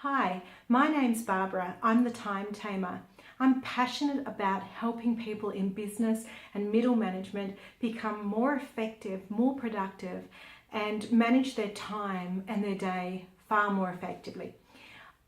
Hi, my name's Barbara. I'm the Time Tamer. I'm passionate about helping people in business and middle management become more effective, more productive, and manage their time and their day far more effectively.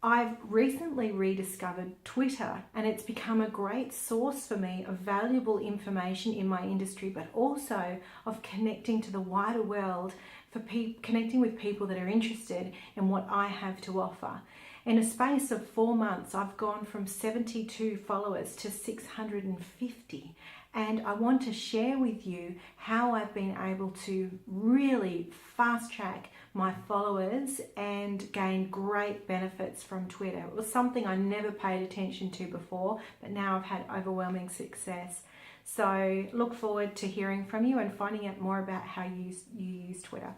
I've recently rediscovered Twitter, and it's become a great source for me of valuable information in my industry, but also of connecting to the wider world, for connecting with people that are interested in what I have to offer. In a space of 4 months, I've gone from 72 followers to 650. And I want to share with you how I've been able to really fast track my followers and gain great benefits from Twitter. It was something I never paid attention to before, but now I've had overwhelming success. So look forward to hearing from you and finding out more about how you use Twitter.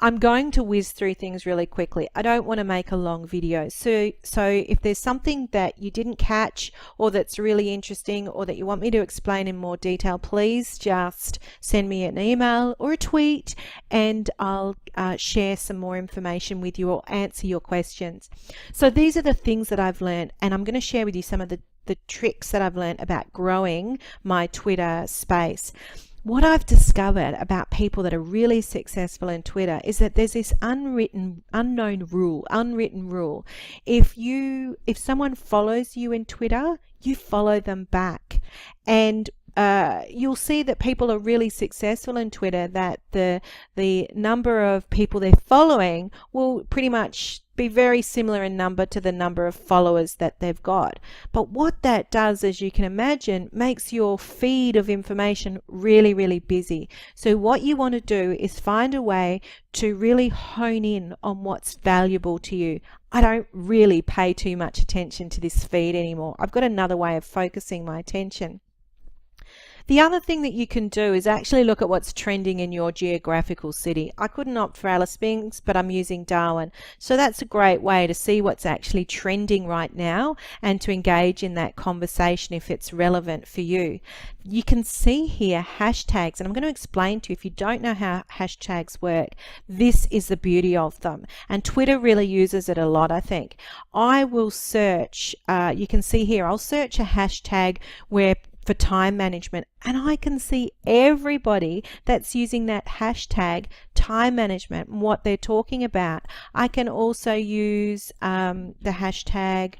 I'm going to whiz through things really quickly. I don't want to make a long video. So if there's something that you didn't catch or that's really interesting or that you want me to explain in more detail, please just send me an email or a tweet and I'll share some more information with you or answer your questions. So these are the things that I've learned, and I'm going to share with you some of the tricks that I've learned about growing my Twitter space. What I've discovered about people that are really successful in Twitter is that there's this unwritten rule. If someone follows you in Twitter, you follow them back. And you'll see that people are really successful in Twitter, that the number of people they're following will pretty much be very similar in number to the number of followers that they've got. But what that does, as you can imagine, makes your feed of information really, really busy. So what you want to do is find a way to really hone in on what's valuable to you. I don't really pay too much attention to this feed anymore. I've got another way of focusing my attention. The other thing that you can do is actually look at what's trending in your geographical city. I couldn't opt for Alice Springs, but I'm using Darwin. So that's a great way to see what's actually trending right now and to engage in that conversation if it's relevant for you. You can see here hashtags, and I'm going to explain to you, if you don't know how hashtags work, this is the beauty of them. And Twitter really uses it a lot, I think. I will search, you can see here, I'll search a hashtag for time management, and I can see everybody that's using that hashtag time management and what they're talking about. I can also use the hashtag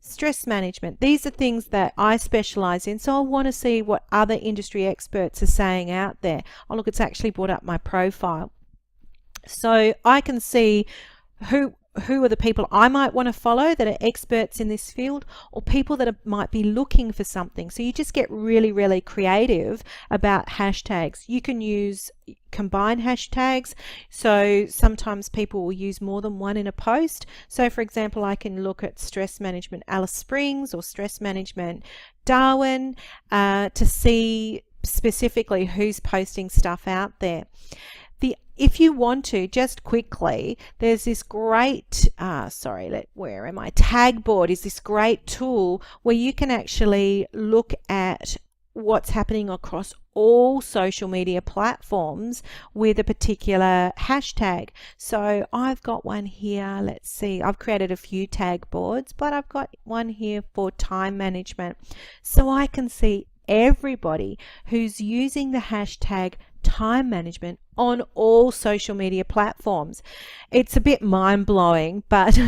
stress management. These are things that I specialize in, so I want to see what other industry experts are saying out there. Oh look, it's actually brought up my profile. So I can see who are the people I might want to follow that are experts in this field, or people that might be looking for something. So you just get really, really creative about hashtags. You can use combine hashtags. So sometimes people will use more than one in a post. So for example, I can look at stress management Alice Springs or stress management Darwin to see specifically who's posting stuff out there. If you want to, just quickly, there's this great, where am I? Tagboard is this great tool where you can actually look at what's happening across all social media platforms with a particular hashtag. So I've got one here, let's see, I've created a few tag boards, but I've got one here for time management. So I can see everybody who's using the hashtag time management on all social media platforms. It's a bit mind-blowing, but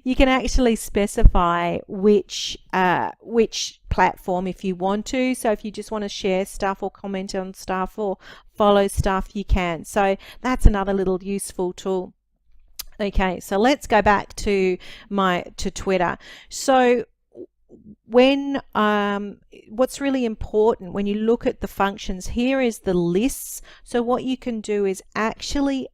you can actually specify which platform if you want to. So if you just want to share stuff or comment on stuff or follow stuff, you can. So that's another little useful tool. Okay, so let's go back to Twitter. So when what's really important when you look at the functions, here is the lists. So what you can do is actually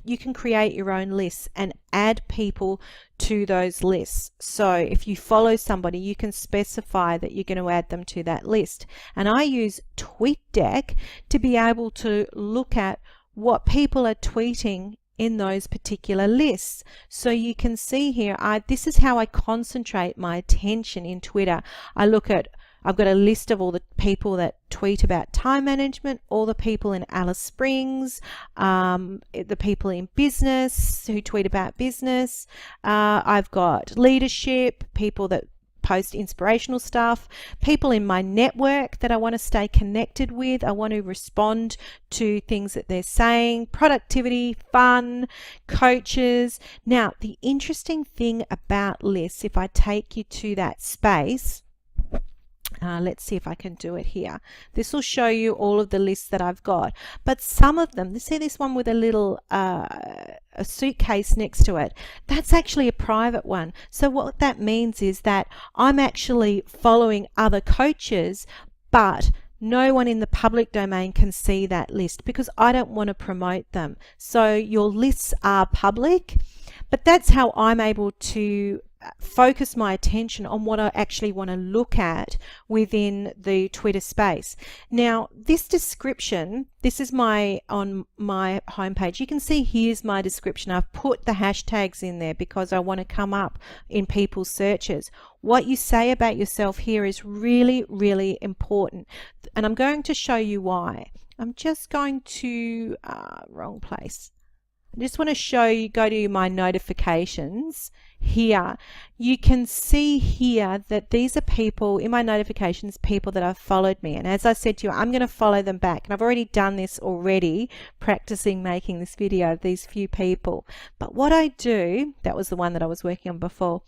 you can create your own lists and add people to those lists. So if you follow somebody, you can specify that you're going to add them to that list. And I use TweetDeck to be able to look at what people are tweeting in those particular lists. So you can see here, this is how I concentrate my attention in Twitter. I look at I've got a list of all the people that tweet about time management, all the people in Alice Springs, the people in business who tweet about business. I've got leadership, people that post inspirational stuff, people in my network that I want to stay connected with. I want to respond to things that they're saying, productivity, fun, coaches. Now, the interesting thing about lists, if I take you to that space, let's see if I can do it here. This will show you all of the lists that I've got. But some of them, see this one with a little a suitcase next to it, that's actually a private one. So what that means is that I'm actually following other coaches, but no one in the public domain can see that list because I don't want to promote them. So your lists are public, but that's how I'm able to focus my attention on what I actually want to look at within the Twitter space. Now, this description, this is on my homepage. You can see here's my description. I've put the hashtags in there because I want to come up in people's searches. What you say about yourself here is really, really important. And I'm going to show you why. I'm just going to, wrong place. I just want to show you, go to my notifications here. You can see here that these are people in my notifications, people that have followed me. And as I said to you, I'm going to follow them back. And I've already done this already, practicing making this video of these few people. But what I do, that was the one that I was working on before.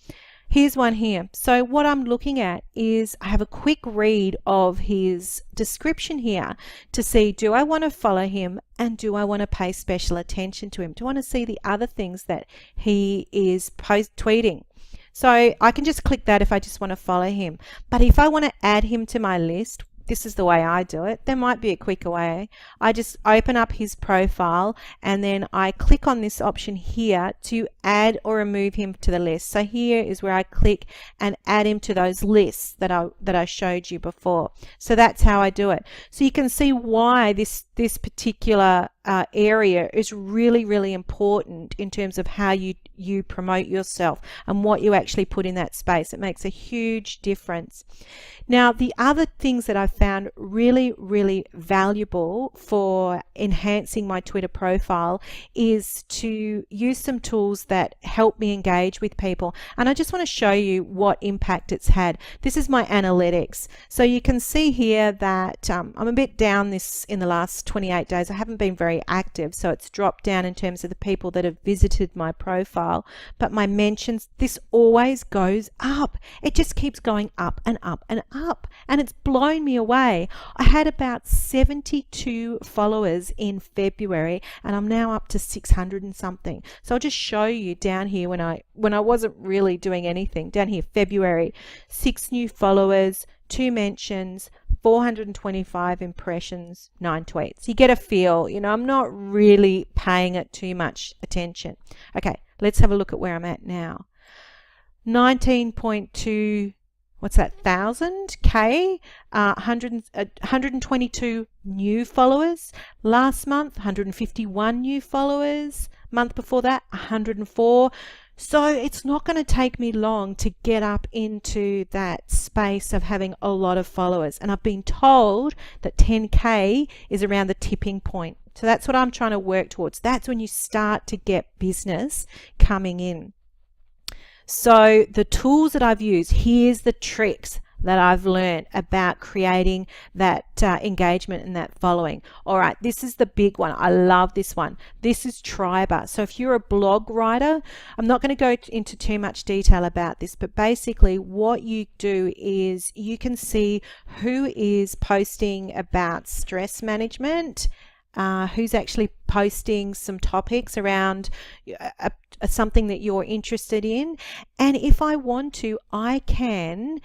Here's one here. So what I'm looking at is I have a quick read of his description here to see, do I want to follow him and do I want to pay special attention to him? Do I want to see the other things that he is tweeting? So I can just click that if I just want to follow him. But if I want to add him to my list, this is the way I do it. There might be a quicker way. I just open up his profile and then I click on this option here to add or remove him to the list. So here is where I click and add him to those lists that I showed you before. So that's how I do it. So you can see why this particular area is really, really important in terms of how you promote yourself and what you actually put in that space. It makes a huge difference. Now, the other things that I've found really, really valuable for enhancing my Twitter profile is to use some tools that help me engage with people. And I just want to show you what impact it's had. This is my analytics. So you can see here that I'm a bit down this in the last 28 days. I haven't been very active, so it's dropped down in terms of the people that have visited my profile. But my mentions, this always goes up. It just keeps going up and up and up, and it's blown me away. I had about 72 followers in February and I'm now up to 600 and something. So I'll just show you down here when I wasn't really doing anything. Down here, February, 6 new followers, 2 mentions, 425 impressions, 9 tweets. You get a feel, I'm not really paying it too much attention. Okay, let's have a look at where I'm at now. 19.2, what's that, 1,000 K, 122 new followers. Last month, 151 new followers. Month before that, 104. So it's not going to take me long to get up into that space of having a lot of followers. And I've been told that 10K is around the tipping point. So that's what I'm trying to work towards. That's when you start to get business coming in. So the tools that I've used, here's the tricks that I've learned about creating that engagement and that following. All right, this is the big one. I love this one. This is Trybut. So if you're a blog writer, I'm not going to go into too much detail about this, but basically what you do is you can see who is posting about stress management, who's actually posting some topics around something that you're interested in. And if I want to, I can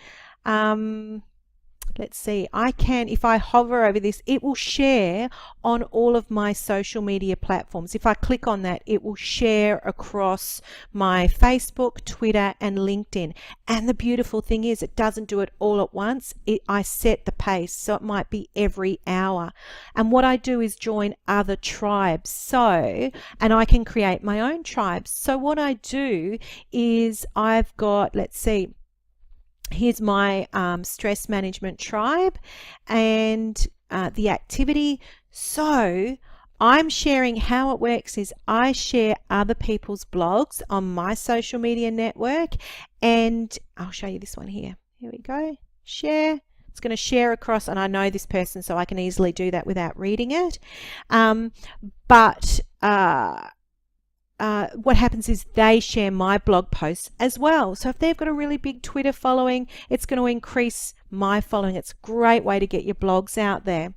let's see, if I hover over this, it will share on all of my social media platforms. If I click on that, it will share across my Facebook, Twitter, and LinkedIn. And the beautiful thing is it doesn't do it all at once. I set the pace, so it might be every hour. And what I do is join other tribes. And I can create my own tribes. So what I do is I've got, let's see, Here's my stress management tribe and the activity. So I'm sharing how it works is I share other people's blogs on my social media network, and I'll show you this one here. Here we go. Share. It's going to share across, and I know this person, so I can easily do that without reading it. What happens is they share my blog posts as well. So if they've got a really big Twitter following, it's going to increase my following. It's a great way to get your blogs out there.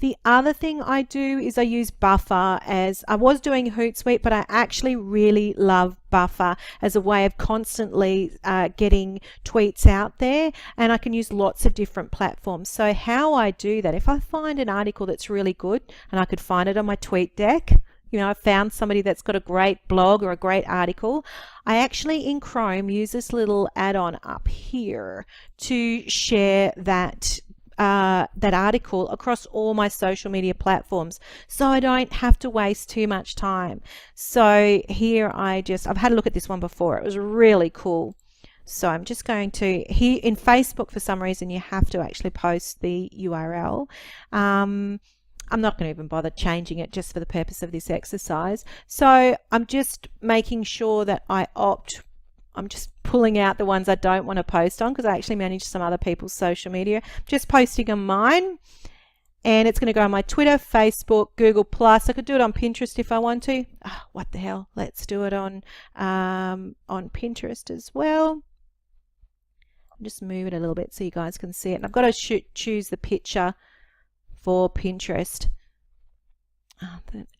The other thing I do is I use Buffer. As I was doing Hootsuite, but I actually really love Buffer as a way of constantly getting tweets out there, and I can use lots of different platforms. So how I do that, if I find an article that's really good, and I could find it on my tweet deck, you know, I found somebody that's got a great blog or a great article, I actually in Chrome use this little add-on up here to share that article across all my social media platforms, so I don't have to waste too much time. So here I've had a look at this one before. It was really cool. So I'm just going to, here in Facebook, for some reason you have to actually post the URL. I'm not going to even bother changing it just for the purpose of this exercise. So I'm just making sure that I'm just pulling out the ones I don't want to post on, because I actually manage some other people's social media. Just posting on mine, and it's going to go on my Twitter, Facebook, Google+. I could do it on Pinterest if I want to. Oh, what the hell? Let's do it on Pinterest as well. Just move it a little bit so you guys can see it. And I've got to choose the picture for Pinterest.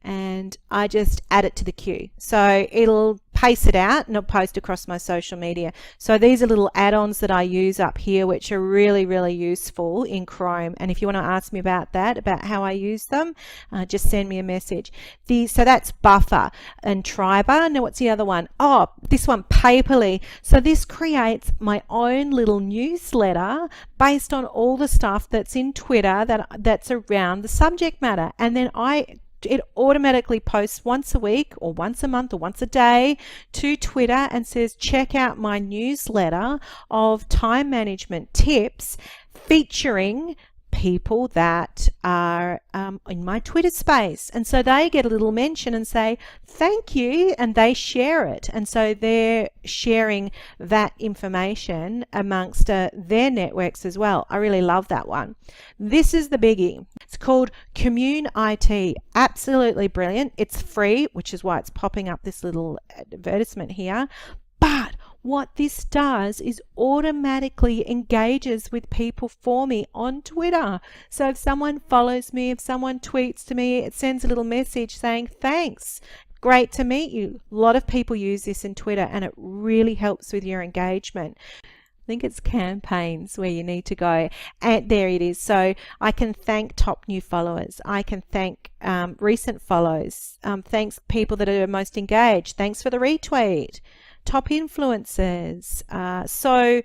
And I just add it to the queue. So it'll pace it out and it'll post across my social media. So these are little add-ons that I use up here, which are really, really useful in Chrome. And if you want to ask me about that, about how I use them, just send me a message. So that's Buffer and Trybut. Now what's the other one? Oh, this one, Paperly. So this creates my own little newsletter based on all the stuff that's in Twitter that's around the subject matter. And then it automatically posts once a week or once a month or once a day to Twitter and says, check out my newsletter of time management tips featuring people that are in my Twitter space. And so they get a little mention and say thank you, and they share it. And so they're sharing that information amongst their networks as well. I really love that one. This is the biggie. It's called Commune IT. Absolutely brilliant. It's free, which is why it's popping up this little advertisement here. But what this does is automatically engages with people for me on Twitter. So if someone follows me, if someone tweets to me, it sends a little message saying, thanks, great to meet you. A lot of people use this in Twitter, and it really helps with your engagement. I think it's campaigns where you need to go, and there it is. So I can thank top new followers, I can thank recent follows, thanks people that are most engaged, thanks for the retweet, top influencers. So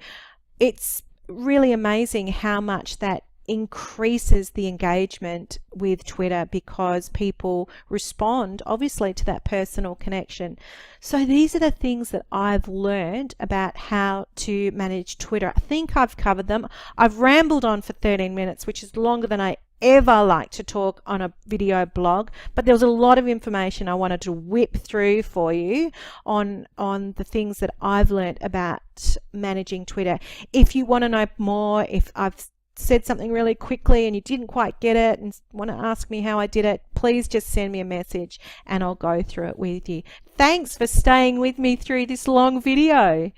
it's really amazing how much that increases the engagement with Twitter, because people respond obviously to that personal connection. So these are the things that I've learned about how to manage Twitter. I think I've covered them. I've rambled on for 13 minutes, which is longer than I ever like to talk on a video blog, but there was a lot of information I wanted to whip through for you on the things that I've learned about managing Twitter. If you want to know more, if I've said something really quickly and you didn't quite get it and want to ask me how I did it, please just send me a message and I'll go through it with you. Thanks for staying with me through this long video.